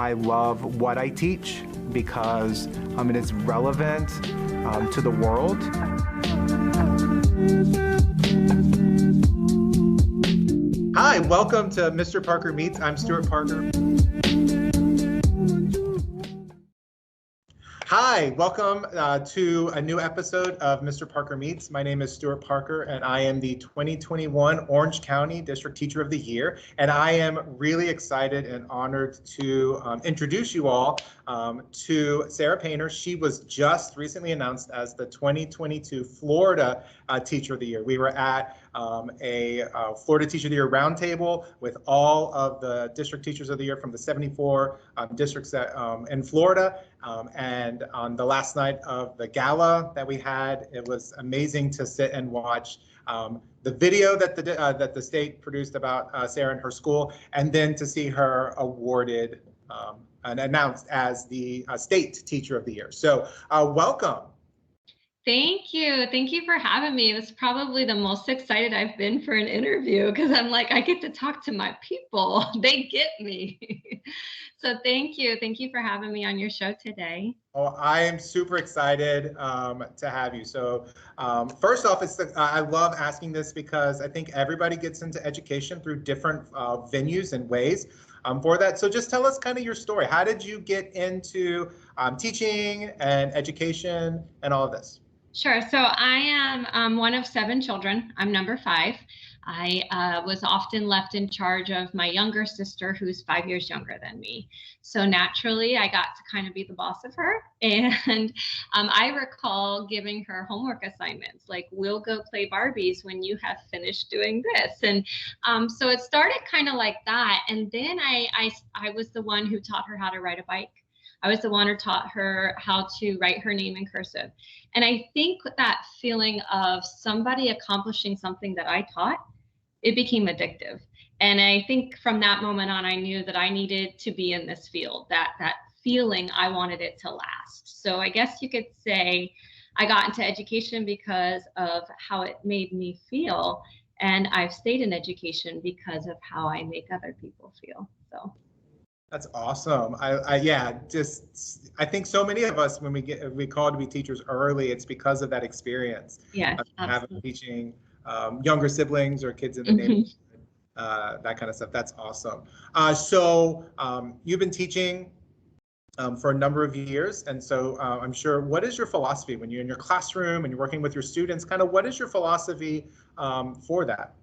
I love what I teach because it is relevant to the world. Hi, welcome to Mr. Parker Meets. I'm Stewart Parker. Hi, welcome to a new episode of Mr. Parker Meets. My name is Stewart Parker, and I am the 2021 Orange County District Teacher of the Year. And I am really excited and honored to introduce you all to Sarah Painter. She was just recently announced as the 2022 Florida Teacher of the Year. We were at a Florida Teacher of the Year roundtable with all of the district teachers of the year from the 74 districts that, in Florida. And on the last night of the gala that we had, it was amazing to sit and watch the video that the state produced about Sarah and her school, and then to see her awarded and announced as the state teacher of the year. So welcome. Thank you. Thank you for having me. It's probably the most excited I've been for an interview because I'm like, I get to talk to my people. They get me. So thank you. Thank you for having me on your show today. Oh, I am super excited to have you. So first off, I love asking this because I think everybody gets into education through different venues and ways for that. So just tell us kind of your story. How did you get into teaching and education and all of this? Sure. So I am one of 7 children. I'm number 5. I was often left in charge of my younger sister, who's 5 years younger than me. So naturally, I got to kind of be the boss of her. And I recall giving her homework assignments, like, we'll go play Barbies when you have finished doing this. And so it started kind of like that. And then I was the one who taught her how to ride a bike. I was the one who taught her how to write her name in cursive. And I think that feeling of somebody accomplishing something that I taught, it became addictive. And I think from that moment on, I knew that I needed to be in this field, that feeling, I wanted it to last. So I guess you could say I got into education because of how it made me feel. And I've stayed in education because of how I make other people feel. So. That's awesome. I think so many of us, when we call to be teachers early, it's because of that experience. Yes, having teaching younger siblings or kids in the neighborhood, that kind of stuff. That's awesome. So you've been teaching for a number of years, and so I'm sure. What is your philosophy when you're in your classroom and you're working with your students? Kind of what is your philosophy for that?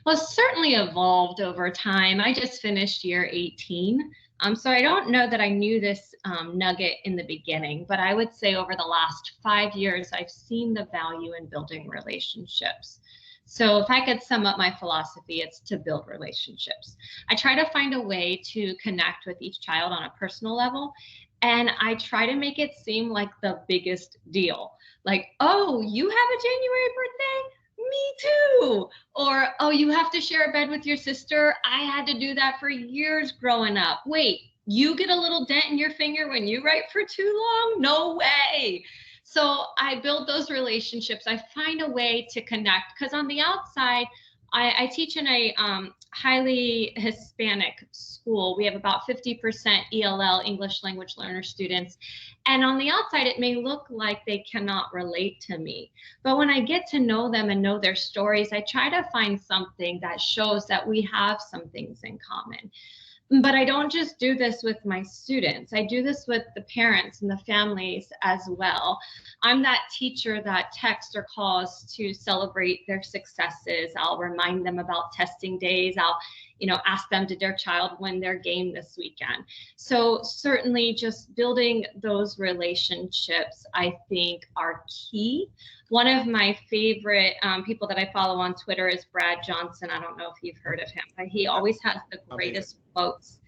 Well, it's certainly evolved over time. I just finished year 18. So I don't know that I knew this nugget in the beginning, but I would say over the last 5 years, I've seen the value in building relationships. So if I could sum up my philosophy, it's to build relationships. I try to find a way to connect with each child on a personal level, and I try to make it seem like the biggest deal. Like, oh, you have a January birthday? Me too. Or, oh, you have to share a bed with your sister? I had to do that for years growing up. Wait, you get a little dent in your finger when you write for too long? No way. So I build those relationships. I find a way to connect, because on the outside, I teach in a highly Hispanic school. We have about 50% ELL, English language learner students. And on the outside, it may look like they cannot relate to me. But when I get to know them and know their stories, I try to find something that shows that we have some things in common. But I don't just do this with my students. I do this with the parents and the families as well. I'm that teacher that texts or calls to celebrate their successes. I'll remind them about testing days. I'll, ask them, did their child win their game this weekend? So certainly just building those relationships, I think, are key. One of my favorite people that I follow on Twitter is Brad Johnson. I don't know if you've heard of him, but he always has the greatest quotes.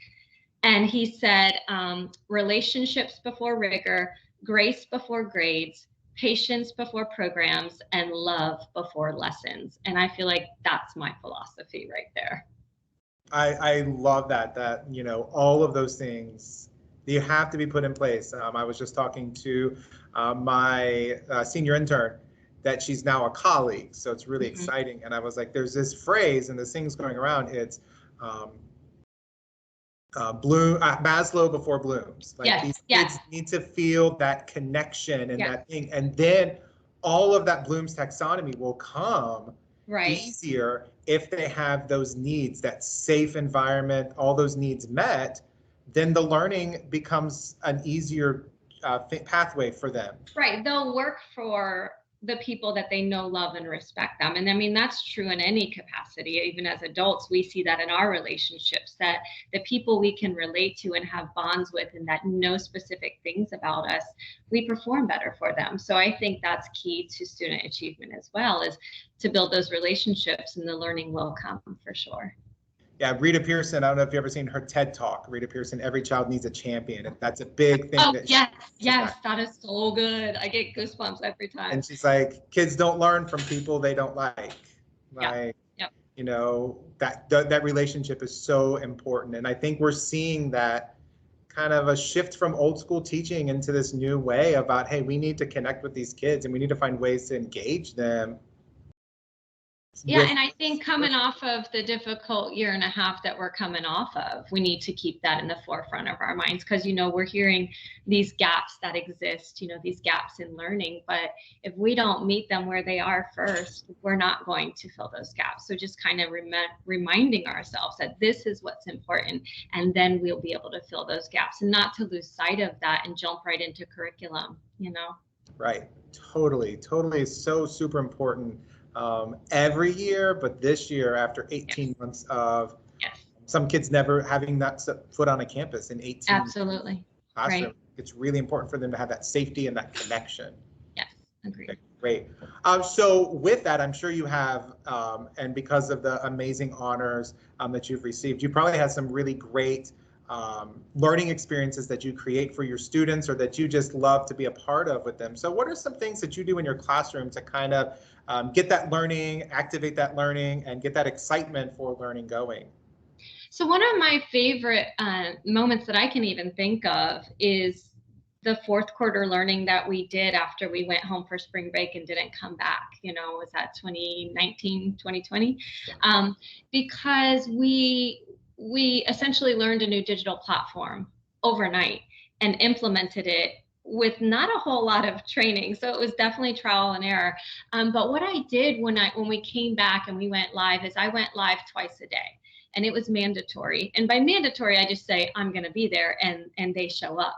And he said, relationships before rigor, grace before grades, patience before programs, and love before lessons. And I feel like that's my philosophy right there. I love that all of those things, you have to be put in place. I was just talking to my senior intern that she's now a colleague. So it's really exciting. And I was like, there's this phrase and this thing's going around. It's Maslow before Bloom's. Like Yes, these yes. kids need to feel that connection and Yes. that thing, and then all of that Bloom's taxonomy will come Right. easier if they have those needs, that safe environment, all those needs met. Then the learning becomes an easier pathway for them. Right. They'll work for the people that they know, love, and respect them. And I mean, that's true in any capacity. Even as adults, we see that in our relationships, that the people we can relate to and have bonds with and that know specific things about us, we perform better for them. So I think that's key to student achievement as well, is to build those relationships, and the learning will come for sure. Yeah, Rita Pearson, I don't know if you've ever seen her TED Talk. Rita Pearson, every child needs a champion. And that's a big thing. Oh, yes, that is so good. I get goosebumps every time. And she's like, kids don't learn from people they don't like. Like, Yep. You know, that relationship is so important. And I think we're seeing that kind of a shift from old school teaching into this new way about, hey, we need to connect with these kids and we need to find ways to engage them. Yeah, and I think coming off of the difficult year and a half that we're coming off of, we need to keep that in the forefront of our minds, because, you know, we're hearing these gaps that exist, you know, these gaps in learning. But if we don't meet them where they are first, we're not going to fill those gaps. So just kind of reminding ourselves that this is what's important, and then we'll be able to fill those gaps, and not to lose sight of that and jump right into curriculum, you know? Right. Totally. It's so super important. Every year, but this year, after 18 months of some kids never having that set foot on a campus in 18 Absolutely. classroom, right. It's really important for them to have that safety and that connection. Yes, agreed. Okay, great. So with that, I'm sure you have, and because of the amazing honors that you've received, you probably had some really great learning experiences that you create for your students, or that you just love to be a part of with them. So what are some things that you do in your classroom to kind of get that learning, activate that learning, and get that excitement for learning going? So one of my favorite moments that I can even think of is the fourth quarter learning that we did after we went home for spring break and didn't come back. You know, was that 2019, 2020? Because we essentially learned a new digital platform overnight and implemented it with not a whole lot of training. So it was definitely trial and error. But what I did when we came back and we went live is I went live twice a day, and it was mandatory. And by mandatory, I just say I'm going to be there, and they show up.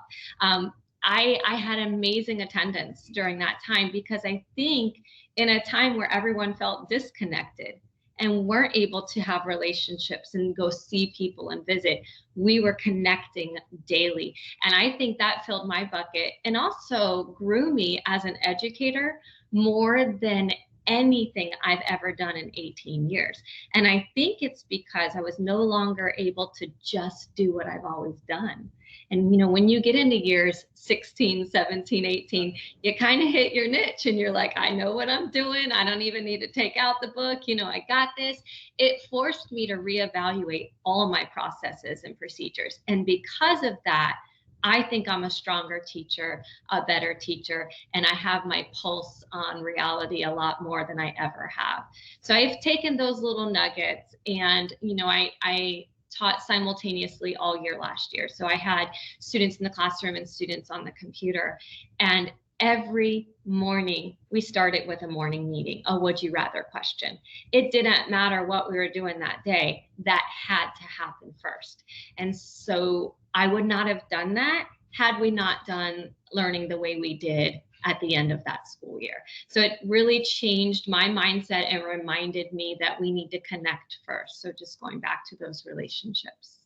I had amazing attendance during that time, because I think in a time where everyone felt disconnected and weren't able to have relationships and go see people and visit, we were connecting daily. And I think that filled my bucket and also grew me as an educator more than anything I've ever done in 18 years. And I think it's because I was no longer able to just do what I've always done. And, you know, when you get into years 16, 17, 18, you kind of hit your niche and you're like, I know what I'm doing. I don't even need to take out the book. You know, I got this. It forced me to reevaluate all my processes and procedures. And because of that, I think I'm a stronger teacher, a better teacher, and I have my pulse on reality a lot more than I ever have. So I've taken those little nuggets, and, you know, I taught simultaneously all year last year. So I had students in the classroom and students on the computer, and every morning we started with a morning meeting, a would you rather question. It didn't matter what we were doing that day, that had to happen first. And so I would not have done that had we not done learning the way we did at the end of that school year. So it really changed my mindset and reminded me that we need to connect first. So just going back to those relationships.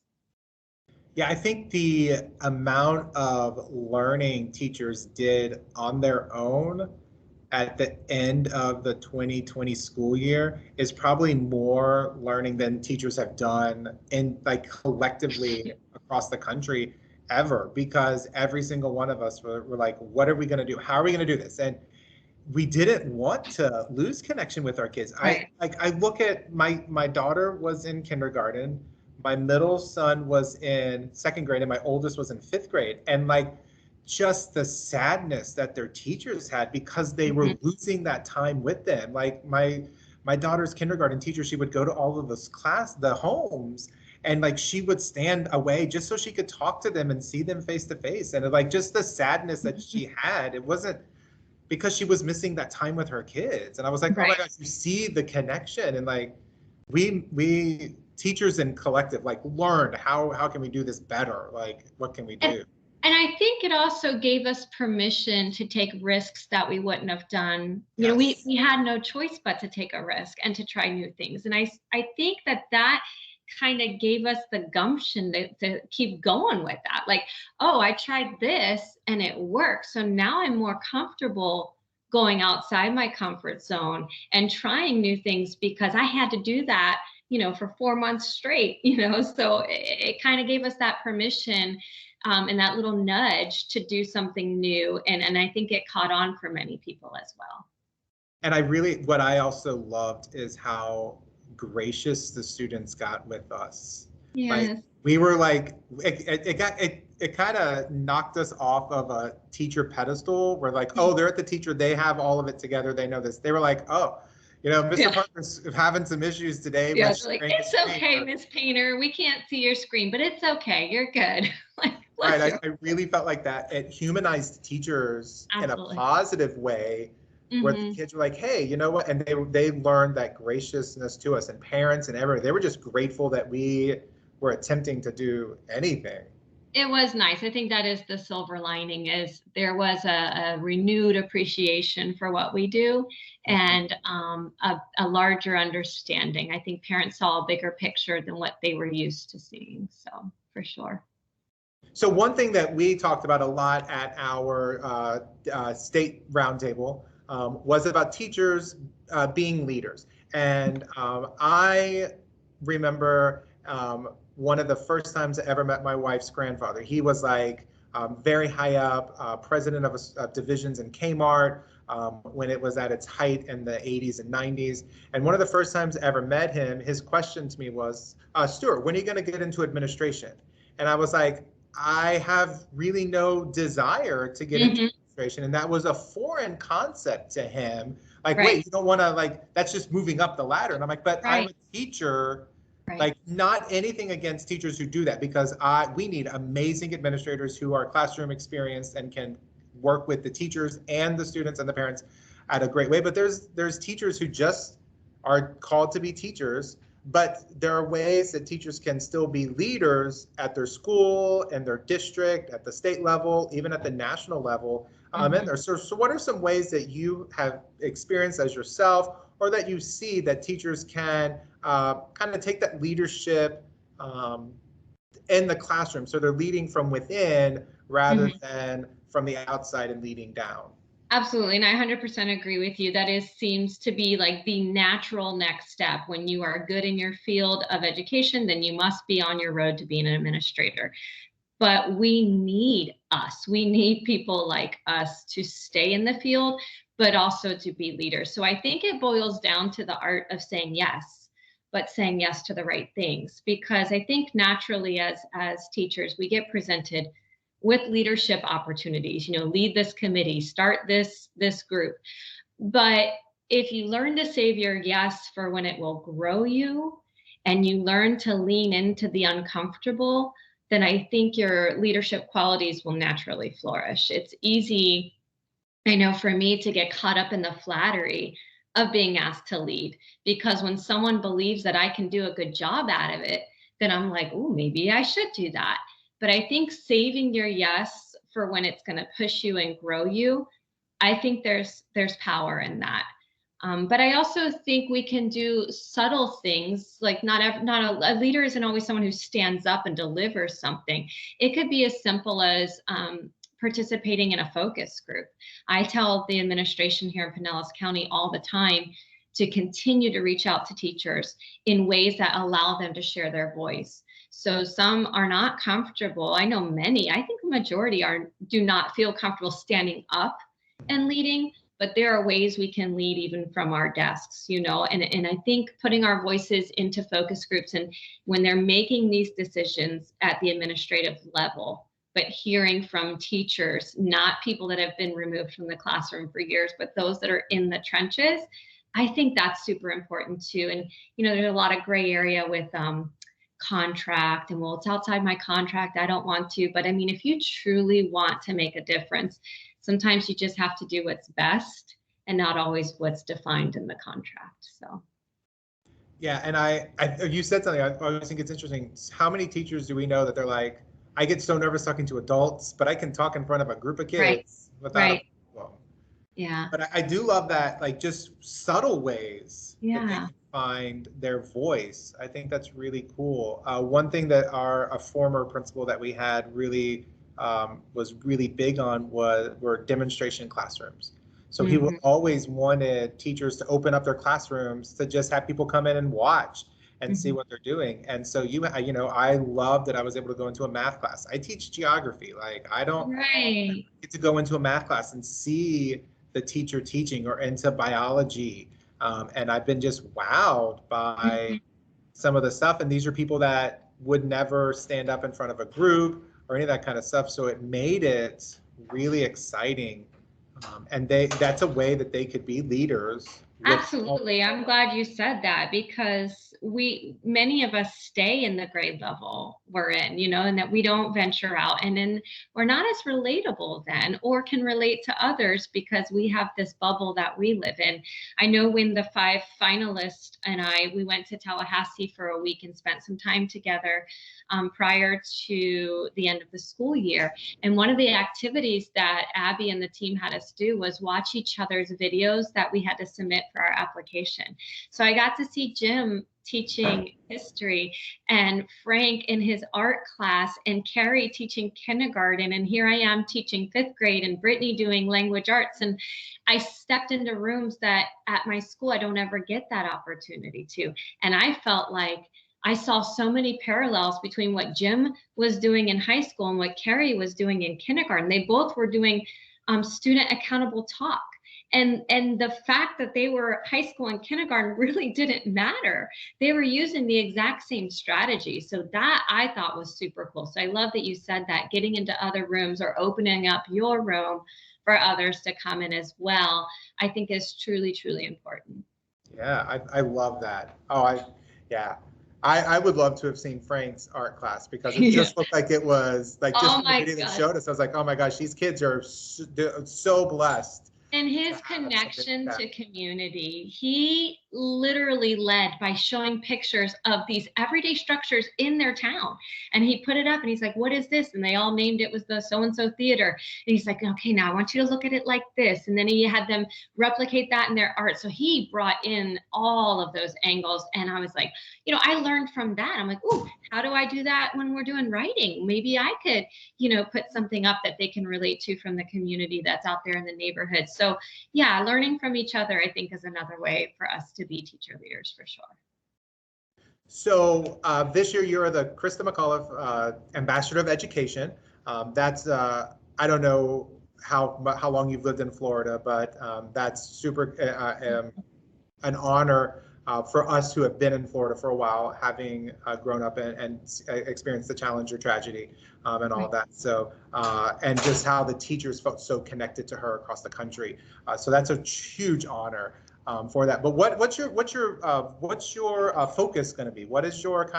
Yeah, I think the amount of learning teachers did on their own at the end of the 2020 school year is probably more learning than teachers have done in like collectively across the country ever, because every single one of us were like, what are we going to do? How are we going to do this? And we didn't want to lose connection with our kids. Right. I look at my daughter was in kindergarten, my middle son was in second grade, and my oldest was in fifth grade. And like, just the sadness that their teachers had because they were losing that time with them. Like my daughter's kindergarten teacher, she would go to all of the homes, And like she would stand away just so she could talk to them and see them face to face. And like just the sadness that she had, it wasn't because she was missing that time with her kids. And I was like, oh my Right. gosh, you see the connection. And like we teachers and collective like learned how can we do this better? Like what can we do? And I think it also gave us permission to take risks that we wouldn't have done. You know, Yes. we had no choice but to take a risk and to try new things. And I think that kind of gave us the gumption to keep going with that. Like, oh, I tried this and it worked. So now I'm more comfortable going outside my comfort zone and trying new things because I had to do that, you know, for 4 months straight, you know. So it kind of gave us that permission and that little nudge to do something new. And I think it caught on for many people as well. And what I also loved is how gracious the students got with us. Yes. Like we were like, it kind of knocked us off of a teacher pedestal. We're like, oh, they're at the teacher. They have all of it together. They know this. They were like, oh, you know, Mr. Parker's having some issues today. Yeah, like, it's okay, Miss Painter. We can't see your screen, but it's okay. You're good. Like, right. I really felt like that. It humanized teachers Absolutely. in a positive way, where the kids were like, hey, you know what? And they learned that graciousness to us, and parents and everyone. They were just grateful that we were attempting to do anything. It was nice. I think that is the silver lining, is there was a renewed appreciation for what we do and a larger understanding. I think parents saw a bigger picture than what they were used to seeing. So for sure. So one thing that we talked about a lot at our state roundtable was about teachers being leaders. And I remember one of the first times I ever met my wife's grandfather. He was like very high up, president of divisions in Kmart when it was at its height in the 80s and 90s. And one of the first times I ever met him, his question to me was, Stewart, when are you going to get into administration? And I was like, I have really no desire to get into administration. And that was a foreign concept to him. Like, wait, you don't want to, like, that's just moving up the ladder. And I'm like, but I'm a teacher. Like, not anything against teachers who do that, because we need amazing administrators who are classroom experienced and can work with the teachers and the students and the parents at a great way. But there's teachers who just are called to be teachers, but there are ways that teachers can still be leaders at their school and their district, at the state level, even at the national level. And there. So what are some ways that you have experienced as yourself, or that you see that teachers can kind of take that leadership in the classroom, so they're leading from within rather than from the outside and leading down? Absolutely. And I 100% agree with you. That seems to be like the natural next step. When you are good in your field of education, then you must be on your road to being an administrator. But we need people like us to stay in the field, but also to be leaders. So I think it boils down to the art of saying yes, but saying yes to the right things. Because I think naturally as teachers, we get presented with leadership opportunities, you know, lead this committee, start this group. But if you learn to save your yes for when it will grow you, and you learn to lean into the uncomfortable, then I think your leadership qualities will naturally flourish. It's easy, I know, for me to get caught up in the flattery of being asked to lead, because when someone believes that I can do a good job out of it, then I'm like, oh, maybe I should do that. But I think saving your yes for when it's going to push you and grow you, I think there's power in that. But I also think we can do subtle things, like not a leader isn't always someone who stands up and delivers something. It could be as simple as participating in a focus group. I tell the administration here in Pinellas County all the time to continue to reach out to teachers in ways that allow them to share their voice. So some are not comfortable. I know many, I think the majority do not feel comfortable standing up and leading, but there are ways we can lead even from our desks, you know, and I think putting our voices into focus groups, and when they're making these decisions at the administrative level, but hearing from teachers, not people that have been removed from the classroom for years, but those that are in the trenches, I think that's super important too. And, you know, there's a lot of gray area with contract, and well, it's outside my contract, I don't want to. But I mean, if you truly want to make a difference, sometimes you just have to do what's best and not always what's defined in the contract. So. Yeah, and you said something. I always think it's interesting. How many teachers do we know that they're like, I get so nervous talking to adults, but I can talk in front of a group of kids without a problem. Yeah. But I do love that, like just subtle ways that they Yeah. can find their voice. I think that's really cool. One thing that a former principal that we had really was really big on were demonstration classrooms. So he always wanted teachers to open up their classrooms to just have people come in and watch and see what they're doing. And so I love that I was able to go into a math class. I teach geography. Like I don't get to go into a math class and see the teacher teaching, or into biology. And I've been just wowed by some of the stuff. And these are people that would never stand up in front of a group or any of that kind of stuff. So it made it really exciting. And that's a way that they could be leaders. Absolutely. I'm glad you said that, because many of us stay in the grade level we're in, and that we don't venture out, and then we're not as relatable then, or can relate to others because we have this bubble that we live in. I know when the 5 finalists and we went to Tallahassee for a week and spent some time together prior to the end of the school year. And one of the activities that Abby and the team had us do was watch each other's videos that we had to submit for our application. So I got to see Jim teaching history, and Frank in his art class, and Carrie teaching kindergarten, and here I am teaching 5th grade, and Brittany doing language arts. And I stepped into rooms that at my school I don't ever get that opportunity to. And I felt like I saw so many parallels between what Jim was doing in high school and what Carrie was doing in kindergarten. They both were doing student accountable talk. And the fact that they were high school and kindergarten really didn't matter. They were using the exact same strategy. So that I thought was super cool. So I love that you said that, getting into other rooms or opening up your room for others to come in as well, I think is truly, truly important. Yeah, I love that. I would love to have seen Frank's art class, because it just looked like it was like just the video that showed us. I was like, oh my gosh, these kids are so blessed. And his connection to community, he literally led by showing pictures of these everyday structures in their town. And he put it up and he's like, what is this? And they all named it was the so-and-so theater. And he's like, okay, now I want you to look at it like this. And then he had them replicate that in their art. So he brought in all of those angles. And I was like, I learned from that. I'm like, oh, how do I do that when we're doing writing? Maybe I could, put something up that they can relate to from the community that's out there in the neighborhood. So yeah, learning from each other, I think, is another way for us to be teacher leaders, for sure. So this year you're the Krista McAuliffe Ambassador of Education. That's I don't know how long you've lived in Florida, but that's super an honor for us who have been in Florida for a while, having grown up and experienced the Challenger tragedy and all of that. So and just how the teachers felt so connected to her across the country. So that's a huge honor for that. But what's your focus going to be? What is your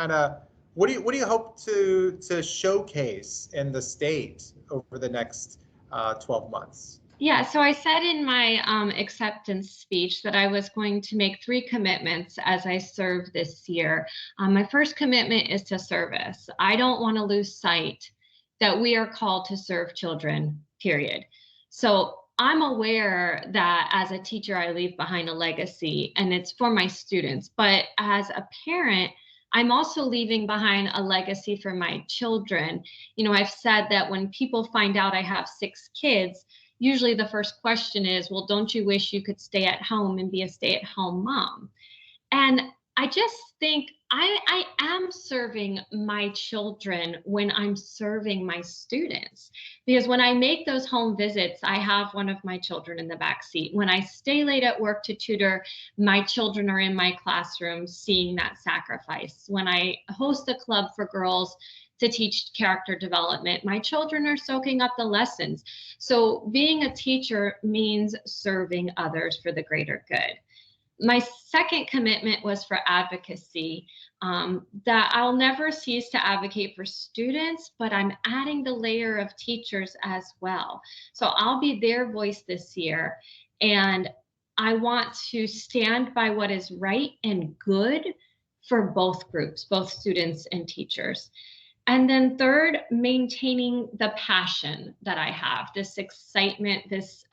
what do you hope to showcase in the state over the next 12 months? Yeah, so I said in my acceptance speech that I was going to make 3 commitments as I serve this year. My first commitment is to service. I don't want to lose sight that we are called to serve children, period. So I'm aware that as a teacher, I leave behind a legacy, and it's for my students. But as a parent, I'm also leaving behind a legacy for my children. I've said that when people find out I have 6 kids, usually the first question is, well, don't you wish you could stay at home and be a stay-at-home mom? And I just think I am serving my children when I'm serving my students, because when I make those home visits, I have one of my children in the back seat. When I stay late at work to tutor, my children are in my classroom seeing that sacrifice. When I host a club for girls to teach character development, my children are soaking up the lessons. So being a teacher means serving others for the greater good. My second commitment was for advocacy, that I'll never cease to advocate for students, but I'm adding the layer of teachers as well. So I'll be their voice this year, and I want to stand by what is right and good for both groups, both students and teachers. And then third, maintaining the passion that I have, this excitement, this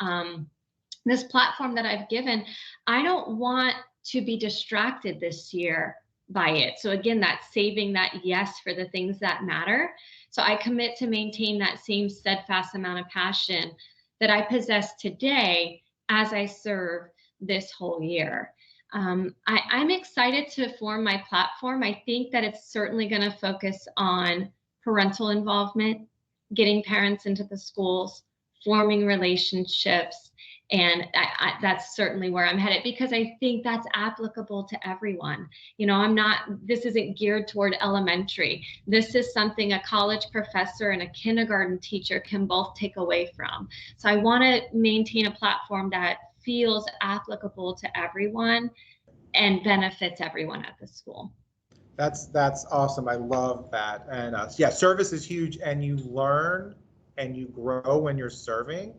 platform that I've given. I don't want to be distracted this year by it. So again, that's saving that yes for the things that matter. So I commit to maintain that same steadfast amount of passion that I possess today as I serve this whole year. I'm excited to form my platform. I think that it's certainly going to focus on parental involvement, getting parents into the schools, forming relationships. And that's certainly where I'm headed, because I think that's applicable to everyone. You know, this isn't geared toward elementary. This is something a college professor and a kindergarten teacher can both take away from. So I want to maintain a platform that feels applicable to everyone and benefits everyone at the school. That's awesome. I love that. And yeah, service is huge, and you learn and you grow when you're serving.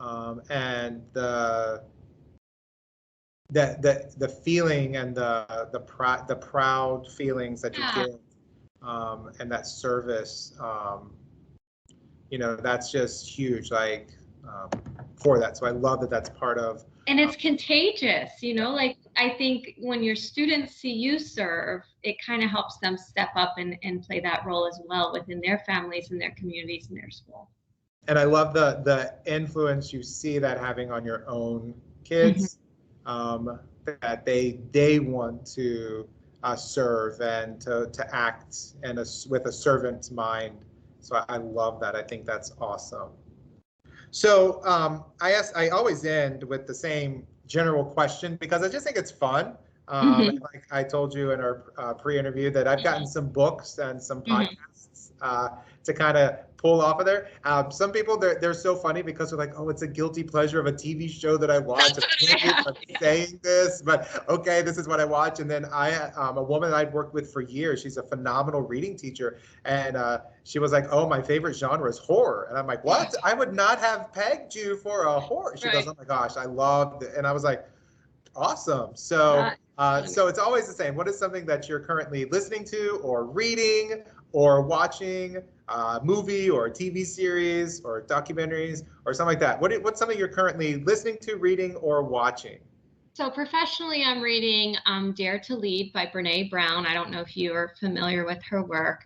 And the feeling and the proud feelings that you get, and that service, that's just huge, like, for that. So I love that that's part of. And it's contagious, like I think when your students see you serve, it kind of helps them step up and play that role as well within their families and their communities and their school. And I love the influence you see that having on your own kids, that they want to serve and to act with a servant's mind. So I love that. I think that's awesome. So I always end with the same general question, because I just think it's fun. Like I told you in our pre-interview, that I've gotten some books and some podcasts to kind of pull off of there. Some people, they're so funny because they're like, oh, it's a guilty pleasure of a TV show that I watch. I'm saying this, but okay, this is what I watch. And then a woman I'd worked with for years, she's a phenomenal reading teacher. And she was like, oh, my favorite genre is horror. And I'm like, what? I would not have pegged you for a horror. She goes, oh my gosh, I loved it. And I was like, awesome. So it's always the same. What is something that you're currently listening to or reading or watching, a movie or a TV series or documentaries or something like that? What's something you're currently listening to, reading, or watching? So professionally, I'm reading Dare to Lead by Brene Brown. I don't know if you are familiar with her work.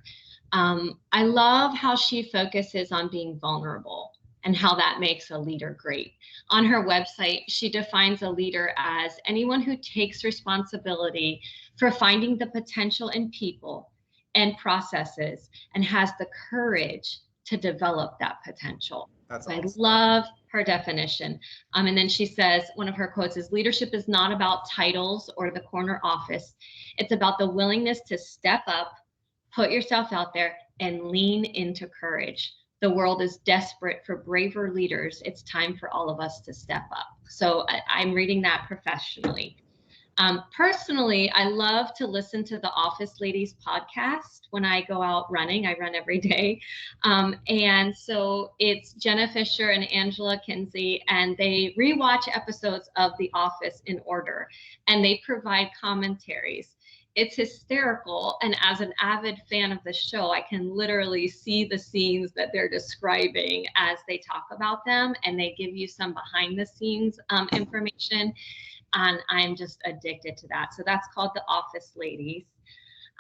I love how she focuses on being vulnerable and how that makes a leader great. On her website, she defines a leader as anyone who takes responsibility for finding the potential in people and processes and has the courage to develop that potential. That's awesome. I love her definition. And then she says, one of her quotes is, leadership is not about titles or the corner office. It's about the willingness to step up, put yourself out there, and lean into courage. The world is desperate for braver leaders. It's time for all of us to step up. So I'm reading that professionally. Personally, I love to listen to the Office Ladies podcast when I go out running. I run every day. And so it's Jenna Fisher and Angela Kinsey, and they rewatch episodes of The Office in order, and they provide commentaries. It's hysterical. And as an avid fan of the show, I can literally see the scenes that they're describing as they talk about them, and they give you some behind the scenes information. And I'm just addicted to that. So that's called The Office Ladies.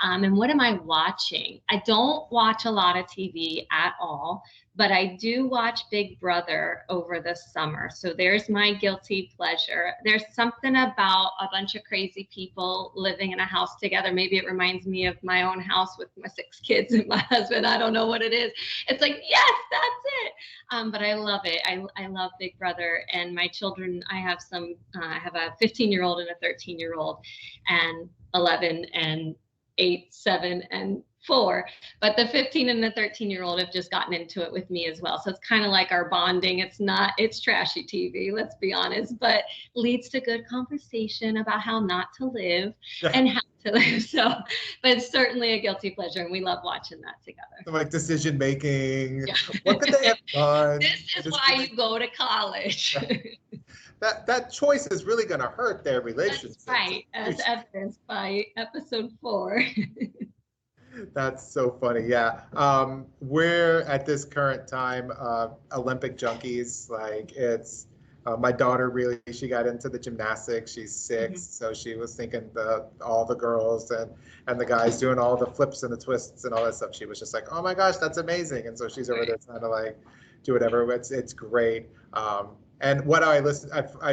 And what am I watching? I don't watch a lot of TV at all, but I do watch Big Brother over the summer. So there's my guilty pleasure. There's something about a bunch of crazy people living in a house together. Maybe it reminds me of my own house with my 6 kids and my husband. I don't know what it is. It's like, yes, that's it. But I love it. I love Big Brother, and my children, I have a 15-year-old and a 13-year-old, and 11 and 8, 7, and 4, but the 15 and the 13-year-old have just gotten into it with me as well. So it's kind of like our bonding. It's trashy TV, let's be honest, but leads to good conversation about how not to live and how to live. So, but it's certainly a guilty pleasure, and we love watching that together. So like decision making. Yeah. What could they have done? This is why you go to college. That choice is really going to hurt their relationship. That's right, as evidenced by episode 4. That's so funny. Yeah. We're at this current time Olympic junkies. Like it's my daughter really, she got into the gymnastics. She's 6, so she was thinking all the girls and the guys doing all the flips and the twists and all that stuff. She was just like, oh my gosh, that's amazing. And so she's over there trying to like do whatever. It's great. And what I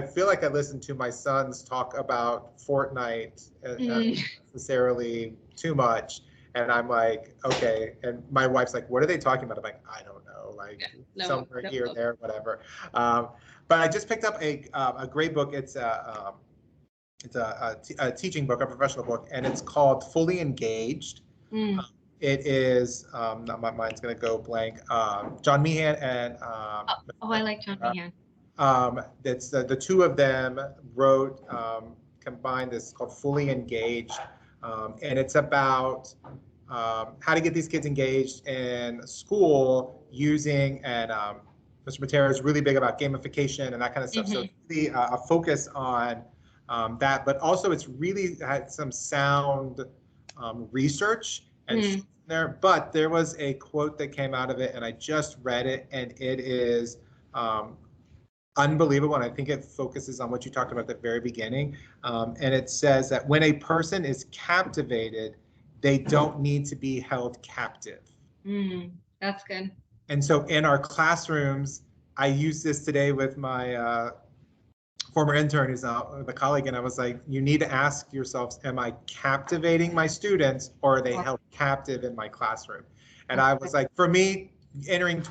feel like I listen to my sons talk about Fortnite not necessarily too much. And I'm like, okay. And my wife's like, what are they talking about? I'm like, I don't know, like somewhere here, there, whatever. But I just picked up a great book. It's a teaching book, a professional book, and it's called Fully Engaged. It is, my mind's gonna go blank. John Meehan and I like John Meehan. That's the two of them wrote, combined this called Fully Engaged. And it's about how to get these kids engaged in school using, and Mr. Matera is really big about gamification and that kind of stuff. So really a focus on that, but also it's really had some sound research and there. But there was a quote that came out of it, and I just read it, and it is unbelievable, and I think it focuses on what you talked about at the very beginning. And it says that when a person is captivated, they don't need to be held captive. That's good. And so in our classrooms, I used this today with my former intern who's now the colleague, and I was like, you need to ask yourselves, am I captivating my students, or are they held captive in my classroom? And I was like, for me, entering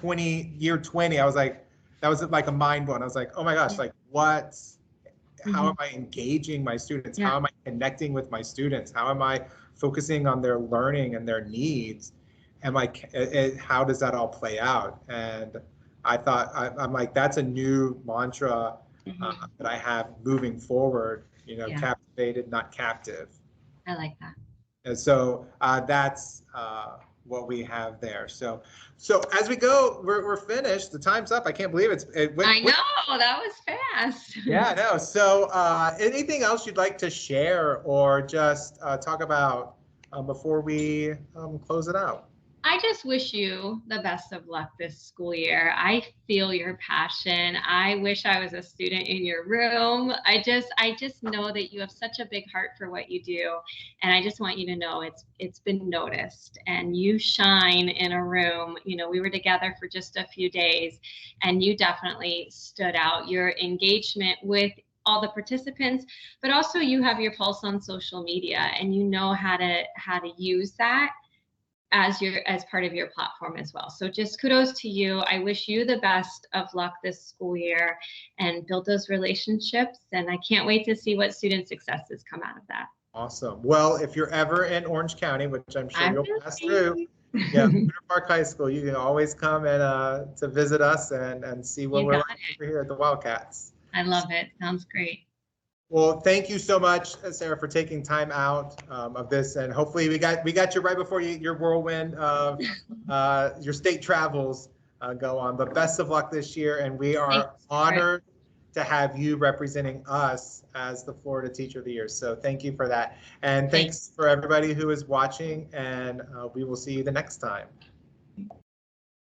year 20, I was like, that was like a mind blown. I was like, oh my gosh, like how am I engaging my students? How am I connecting with my students? How am I focusing on their learning and their needs? How does that all play out? And I thought, I'm like, that's a new mantra that I have moving forward, captivated, not captive. I like that. And so that's what we have there. So as we go, we're finished. The time's up. I can't believe it went. I know, that was fast. Yeah, I know. So anything else you'd like to share or just talk about before we close it out? I just wish you the best of luck this school year. I feel your passion. I wish I was a student in your room. I just know that you have such a big heart for what you do. And I just want you to know it's been noticed, and you shine in a room. We were together for just a few days, and you definitely stood out. Your engagement with all the participants, but also you have your pulse on social media, and you know how to use that as part of your platform as well. So just kudos to you. I wish you the best of luck this school year, and build those relationships. And I can't wait to see what student successes come out of that. Awesome. Well, if you're ever in Orange County, which I'm sure you'll pass through, Stewart Park High School, you can always come and to visit us and see what we're like over here at the Wildcats. I love it. Sounds great. Well, thank you so much, Sarah, for taking time out of this, and hopefully we got you right before your whirlwind of your state travels go on. But best of luck this year, and we are honored to have you representing us as the Florida Teacher of the Year. So thank you for that, and thanks for everybody who is watching, and we will see you the next time.